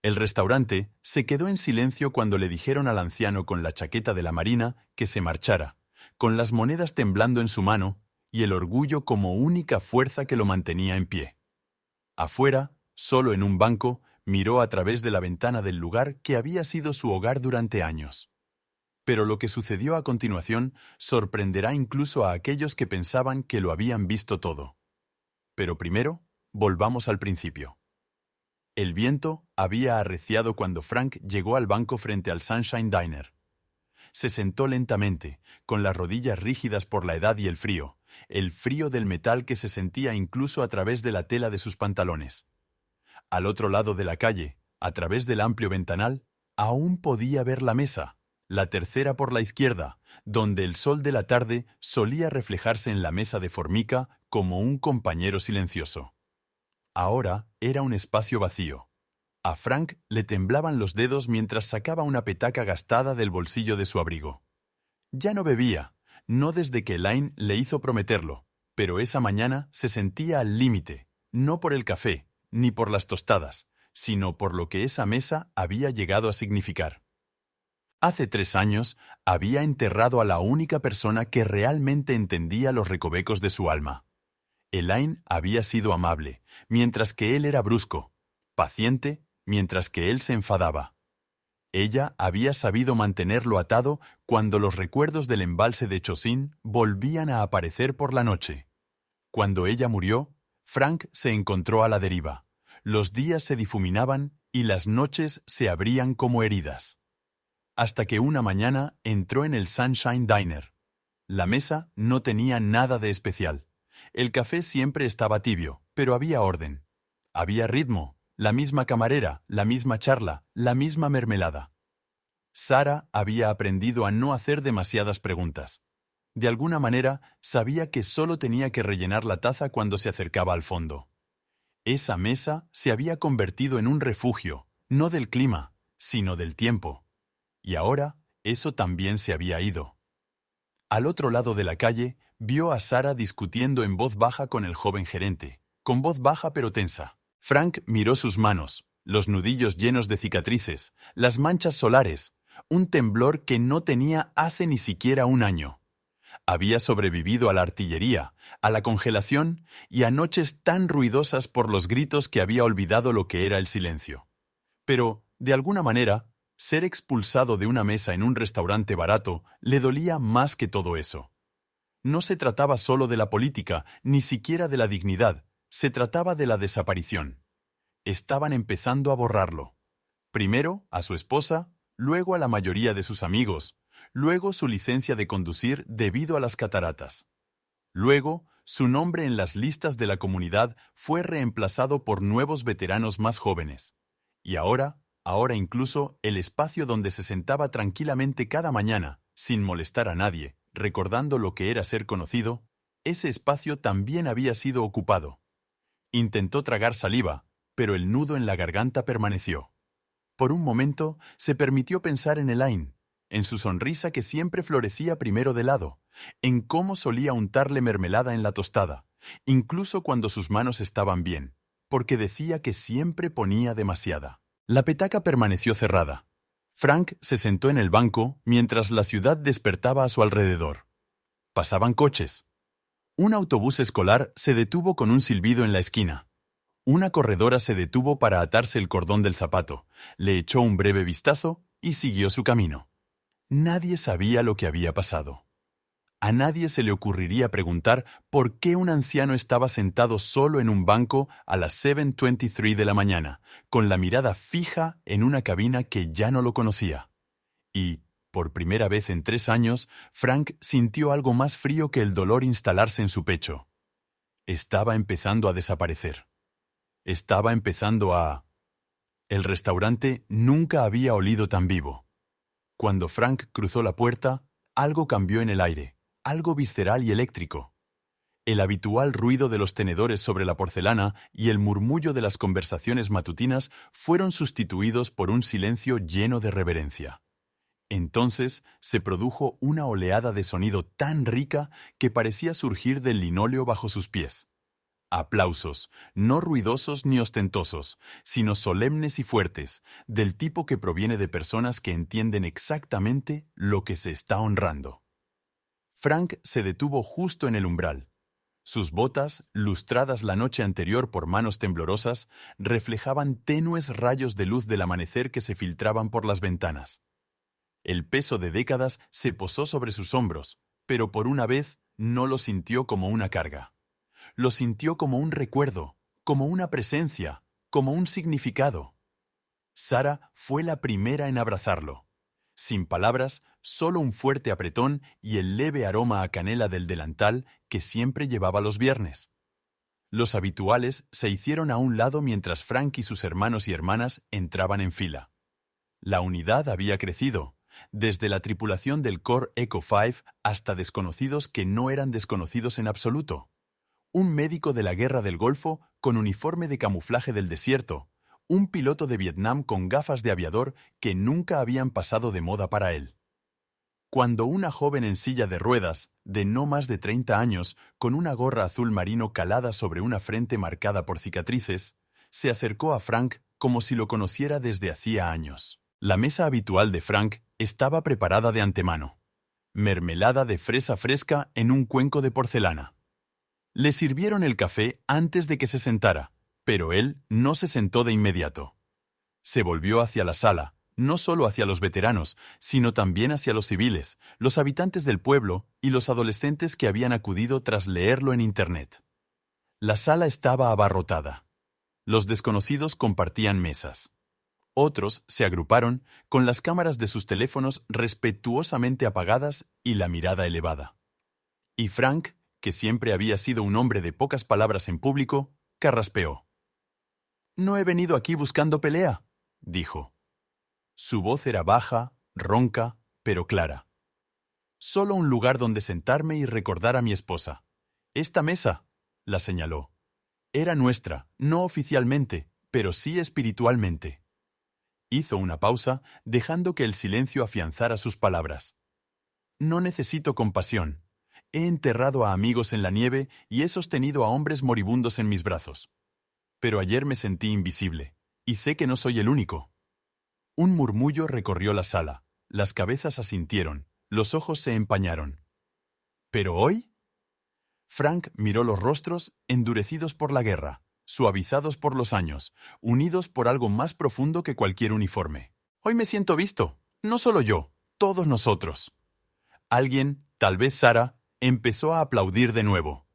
El restaurante se quedó en silencio cuando le dijeron al anciano con la chaqueta de la marina que se marchara, con las monedas temblando en su mano y el orgullo como única fuerza que lo mantenía en pie. Afuera, solo en un banco, miró a través de la ventana del lugar que había sido su hogar durante años. Pero lo que sucedió a continuación sorprenderá incluso a aquellos que pensaban que lo habían visto todo. Pero primero, volvamos al principio. El viento había arreciado cuando Frank llegó al banco frente al Sunshine Diner. Se sentó lentamente, con las rodillas rígidas por la edad y el frío del metal que se sentía incluso a través de la tela de sus pantalones. Al otro lado de la calle, a través del amplio ventanal, aún podía ver la mesa, la tercera por la izquierda, donde el sol de la tarde solía reflejarse en la mesa de formica como un compañero silencioso. Ahora era un espacio vacío. A Frank le temblaban los dedos mientras sacaba una petaca gastada del bolsillo de su abrigo. Ya no bebía, no desde que Elaine le hizo prometerlo, pero esa mañana se sentía al límite, no por el café, ni por las tostadas, sino por lo que esa mesa había llegado a significar. Hace 3 años había enterrado a la única persona que realmente entendía los recovecos de su alma. Elaine había sido amable, mientras que él era brusco, paciente, mientras que él se enfadaba. Ella había sabido mantenerlo atado cuando los recuerdos del embalse de Chosin volvían a aparecer por la noche. Cuando ella murió, Frank se encontró a la deriva. Los días se difuminaban y las noches se abrían como heridas. Hasta que una mañana entró en el Sunshine Diner. La mesa no tenía nada de especial. El café siempre estaba tibio, pero había orden. Había ritmo, la misma camarera, la misma charla, la misma mermelada. Sarah había aprendido a no hacer demasiadas preguntas. De alguna manera, sabía que solo tenía que rellenar la taza cuando se acercaba al fondo. Esa mesa se había convertido en un refugio, no del clima, sino del tiempo. Y ahora, eso también se había ido. Al otro lado de la calle, vio a Sarah discutiendo en voz baja con el joven gerente, con voz baja pero tensa. Frank miró sus manos, los nudillos llenos de cicatrices, las manchas solares, un temblor que no tenía hace ni siquiera un año. Había sobrevivido a la artillería, a la congelación y a noches tan ruidosas por los gritos que había olvidado lo que era el silencio. Pero, de alguna manera, ser expulsado de una mesa en un restaurante barato le dolía más que todo eso. No se trataba solo de la política, ni siquiera de la dignidad, se trataba de la desaparición. Estaban empezando a borrarlo. Primero a su esposa, luego a la mayoría de sus amigos, luego su licencia de conducir debido a las cataratas. Luego, su nombre en las listas de la comunidad fue reemplazado por nuevos veteranos más jóvenes. Y ahora incluso el espacio donde se sentaba tranquilamente cada mañana, sin molestar a nadie, recordando lo que era ser conocido, ese espacio también había sido ocupado. Intentó tragar saliva, pero el nudo en la garganta permaneció. Por un momento, se permitió pensar en Elaine, en su sonrisa que siempre florecía primero de lado, en cómo solía untarle mermelada en la tostada, incluso cuando sus manos estaban bien, porque decía que siempre ponía demasiada. La petaca permaneció cerrada. Frank se sentó en el banco mientras la ciudad despertaba a su alrededor. Pasaban coches. Un autobús escolar se detuvo con un silbido en la esquina. Una corredora se detuvo para atarse el cordón del zapato, le echó un breve vistazo y siguió su camino. Nadie sabía lo que había pasado. A nadie se le ocurriría preguntar por qué un anciano estaba sentado solo en un banco a las 7:23 de la mañana, con la mirada fija en una cabina que ya no lo conocía. Y, por primera vez en 3 años, Frank sintió algo más frío que el dolor instalarse en su pecho. Estaba empezando a desaparecer. Estaba empezando a... El restaurante nunca había olido tan vivo. Cuando Frank cruzó la puerta, algo cambió en el aire, algo visceral y eléctrico. El habitual ruido de los tenedores sobre la porcelana y el murmullo de las conversaciones matutinas fueron sustituidos por un silencio lleno de reverencia. Entonces se produjo una oleada de sonido tan rica que parecía surgir del linóleo bajo sus pies. Aplausos, no ruidosos ni ostentosos, sino solemnes y fuertes, del tipo que proviene de personas que entienden exactamente lo que se está honrando. Frank se detuvo justo en el umbral. Sus botas, lustradas la noche anterior por manos temblorosas, reflejaban tenues rayos de luz del amanecer que se filtraban por las ventanas. El peso de décadas se posó sobre sus hombros, pero por una vez no lo sintió como una carga. Lo sintió como un recuerdo, como una presencia, como un significado. Sara fue la primera en abrazarlo. Sin palabras, solo un fuerte apretón y el leve aroma a canela del delantal que siempre llevaba los viernes. Los habituales se hicieron a un lado mientras Frank y sus hermanos y hermanas entraban en fila. La unidad había crecido, desde la tripulación del Core Echo 5 hasta desconocidos que no eran desconocidos en absoluto. Un médico de la Guerra del Golfo con uniforme de camuflaje del desierto, un piloto de Vietnam con gafas de aviador que nunca habían pasado de moda para él. Cuando una joven en silla de ruedas, de no más de 30 años, con una gorra azul marino calada sobre una frente marcada por cicatrices, se acercó a Frank como si lo conociera desde hacía años. La mesa habitual de Frank estaba preparada de antemano. Mermelada de fresa fresca en un cuenco de porcelana. Le sirvieron el café antes de que se sentara, pero él no se sentó de inmediato. Se volvió hacia la sala, no solo hacia los veteranos, sino también hacia los civiles, los habitantes del pueblo y los adolescentes que habían acudido tras leerlo en Internet. La sala estaba abarrotada. Los desconocidos compartían mesas. Otros se agruparon con las cámaras de sus teléfonos respetuosamente apagadas y la mirada elevada. Y Frank, que siempre había sido un hombre de pocas palabras en público, carraspeó. «No he venido aquí buscando pelea», dijo. Su voz era baja, ronca, pero clara. «Solo un lugar donde sentarme y recordar a mi esposa. Esta mesa», la señaló. «Era nuestra, no oficialmente, pero sí espiritualmente». Hizo una pausa, dejando que el silencio afianzara sus palabras. «No necesito compasión. He enterrado a amigos en la nieve y he sostenido a hombres moribundos en mis brazos. Pero ayer me sentí invisible, y sé que no soy el único». Un murmullo recorrió la sala, las cabezas asintieron, los ojos se empañaron. ¿Pero hoy? Frank miró los rostros endurecidos por la guerra, suavizados por los años, unidos por algo más profundo que cualquier uniforme. «Hoy me siento visto, no solo yo, todos nosotros». Alguien, tal vez Sara, empezó a aplaudir de nuevo.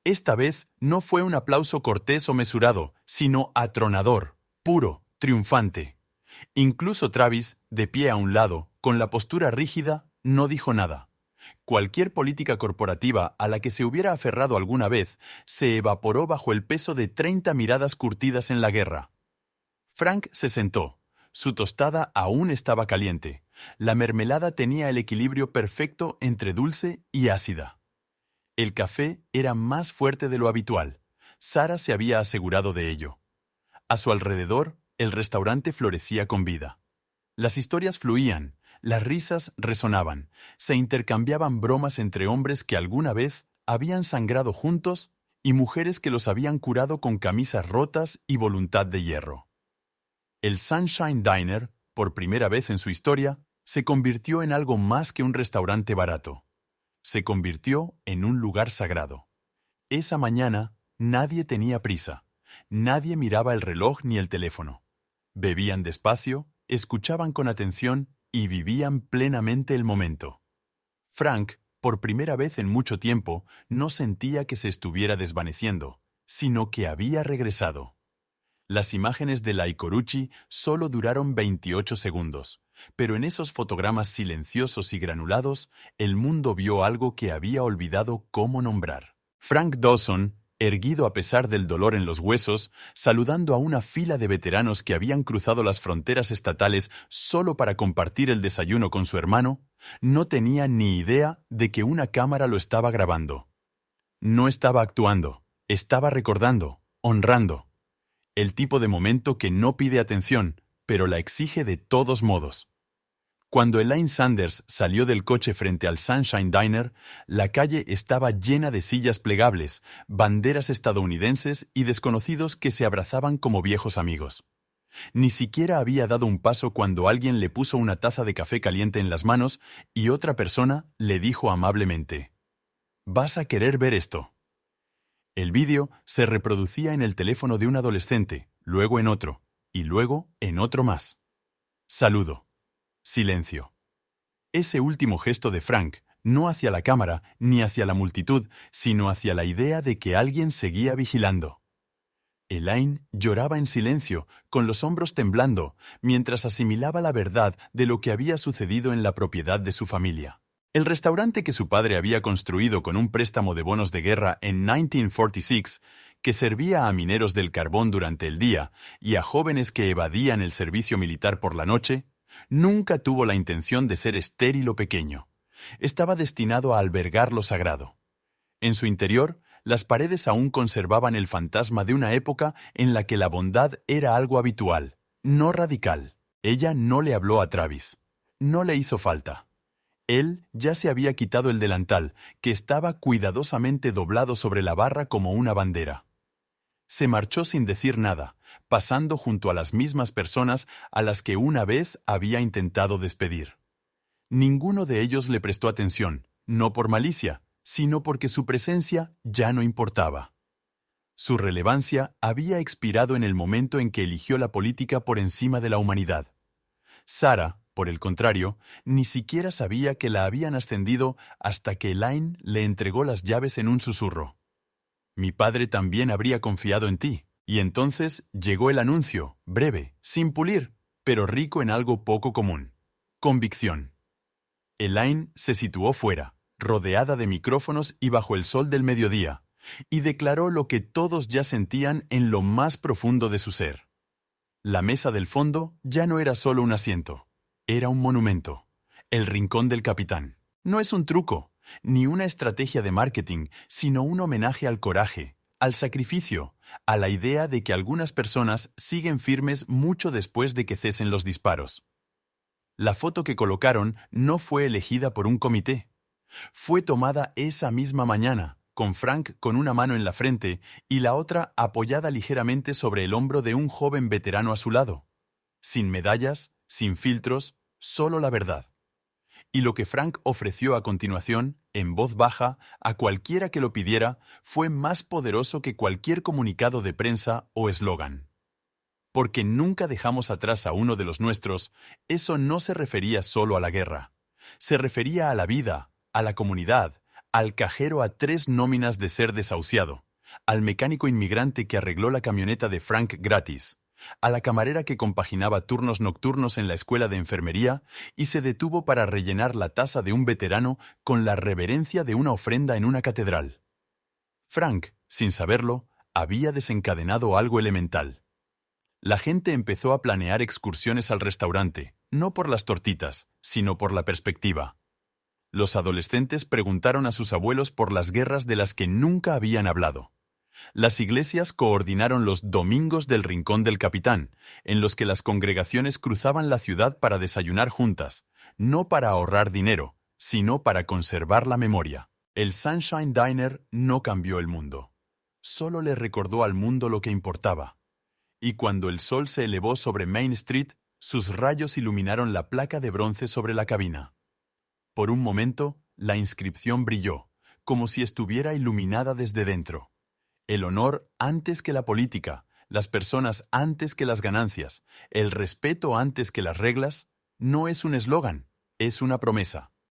Esta vez no fue un aplauso cortés o mesurado, sino atronador, puro, triunfante. Incluso Travis, de pie a un lado, con la postura rígida, no dijo nada. Cualquier política corporativa a la que se hubiera aferrado alguna vez se evaporó bajo el peso de 30 miradas curtidas en la guerra. Frank se sentó. Su tostada aún estaba caliente. La mermelada tenía el equilibrio perfecto entre dulce y ácida. El café era más fuerte de lo habitual. Sara se había asegurado de ello. A su alrededor, el restaurante florecía con vida. Las historias fluían, las risas resonaban, se intercambiaban bromas entre hombres que alguna vez habían sangrado juntos y mujeres que los habían curado con camisas rotas y voluntad de hierro. El Sunshine Diner, por primera vez en su historia, se convirtió en algo más que un restaurante barato. Se convirtió en un lugar sagrado. Esa mañana nadie tenía prisa, nadie miraba el reloj ni el teléfono. Bebían despacio, escuchaban con atención y vivían plenamente el momento. Frank, por primera vez en mucho tiempo, no sentía que se estuviera desvaneciendo, sino que había regresado. Las imágenes de la Ikoruchi solo duraron 28 segundos, pero en esos fotogramas silenciosos y granulados, el mundo vio algo que había olvidado cómo nombrar. Frank Dawson, erguido a pesar del dolor en los huesos, saludando a una fila de veteranos que habían cruzado las fronteras estatales solo para compartir el desayuno con su hermano, no tenía ni idea de que una cámara lo estaba grabando. No estaba actuando, estaba recordando, honrando. El tipo de momento que no pide atención, pero la exige de todos modos. Cuando Elaine Sanders salió del coche frente al Sunshine Diner, la calle estaba llena de sillas plegables, banderas estadounidenses y desconocidos que se abrazaban como viejos amigos. Ni siquiera había dado un paso cuando alguien le puso una taza de café caliente en las manos y otra persona le dijo amablemente: «Vas a querer ver esto». El vídeo se reproducía en el teléfono de un adolescente, luego en otro, y luego en otro más. Saludo. Silencio. Ese último gesto de Frank, no hacia la cámara ni hacia la multitud, sino hacia la idea de que alguien seguía vigilando. Elaine lloraba en silencio, con los hombros temblando, mientras asimilaba la verdad de lo que había sucedido en la propiedad de su familia. El restaurante que su padre había construido con un préstamo de bonos de guerra en 1946, que servía a mineros del carbón durante el día y a jóvenes que evadían el servicio militar por la noche, nunca tuvo la intención de ser estéril o pequeño. Estaba destinado a albergar lo sagrado. En su interior, las paredes aún conservaban el fantasma de una época en la que la bondad era algo habitual, no radical. Ella no le habló a Travis. No le hizo falta. Él ya se había quitado el delantal, que estaba cuidadosamente doblado sobre la barra como una bandera. Se marchó sin decir nada, pasando junto a las mismas personas a las que una vez había intentado despedir. Ninguno de ellos le prestó atención, no por malicia, sino porque su presencia ya no importaba. Su relevancia había expirado en el momento en que eligió la política por encima de la humanidad. Sarah, por el contrario, ni siquiera sabía que la habían ascendido hasta que Elaine le entregó las llaves en un susurro. «Mi padre también habría confiado en ti». Y entonces llegó el anuncio, breve, sin pulir, pero rico en algo poco común: convicción. Elaine se situó fuera, rodeada de micrófonos y bajo el sol del mediodía, y declaró lo que todos ya sentían en lo más profundo de su ser. La mesa del fondo ya no era solo un asiento, era un monumento, el rincón del capitán. No es un truco, ni una estrategia de marketing, sino un homenaje al coraje, al sacrificio, a la idea de que algunas personas siguen firmes mucho después de que cesen los disparos. La foto que colocaron no fue elegida por un comité. Fue tomada esa misma mañana, con Frank con una mano en la frente y la otra apoyada ligeramente sobre el hombro de un joven veterano a su lado. Sin medallas, sin filtros, solo la verdad. Y lo que Frank ofreció a continuación, en voz baja, a cualquiera que lo pidiera, fue más poderoso que cualquier comunicado de prensa o eslogan. Porque nunca dejamos atrás a uno de los nuestros, eso no se refería solo a la guerra. Se refería a la vida, a la comunidad, al cajero a 3 nóminas de ser desahuciado, al mecánico inmigrante que arregló la camioneta de Frank gratis, a la camarera que compaginaba turnos nocturnos en la escuela de enfermería y se detuvo para rellenar la taza de un veterano con la reverencia de una ofrenda en una catedral. Frank, sin saberlo, había desencadenado algo elemental. La gente empezó a planear excursiones al restaurante, no por las tortitas, sino por la perspectiva. Los adolescentes preguntaron a sus abuelos por las guerras de las que nunca habían hablado. Las iglesias coordinaron los Domingos del Rincón del Capitán, en los que las congregaciones cruzaban la ciudad para desayunar juntas, no para ahorrar dinero, sino para conservar la memoria. El Sunshine Diner no cambió el mundo. Solo le recordó al mundo lo que importaba. Y cuando el sol se elevó sobre Main Street, sus rayos iluminaron la placa de bronce sobre la cabina. Por un momento, la inscripción brilló, como si estuviera iluminada desde dentro. El honor antes que la política, las personas antes que las ganancias, el respeto antes que las reglas, no es un eslogan, es una promesa.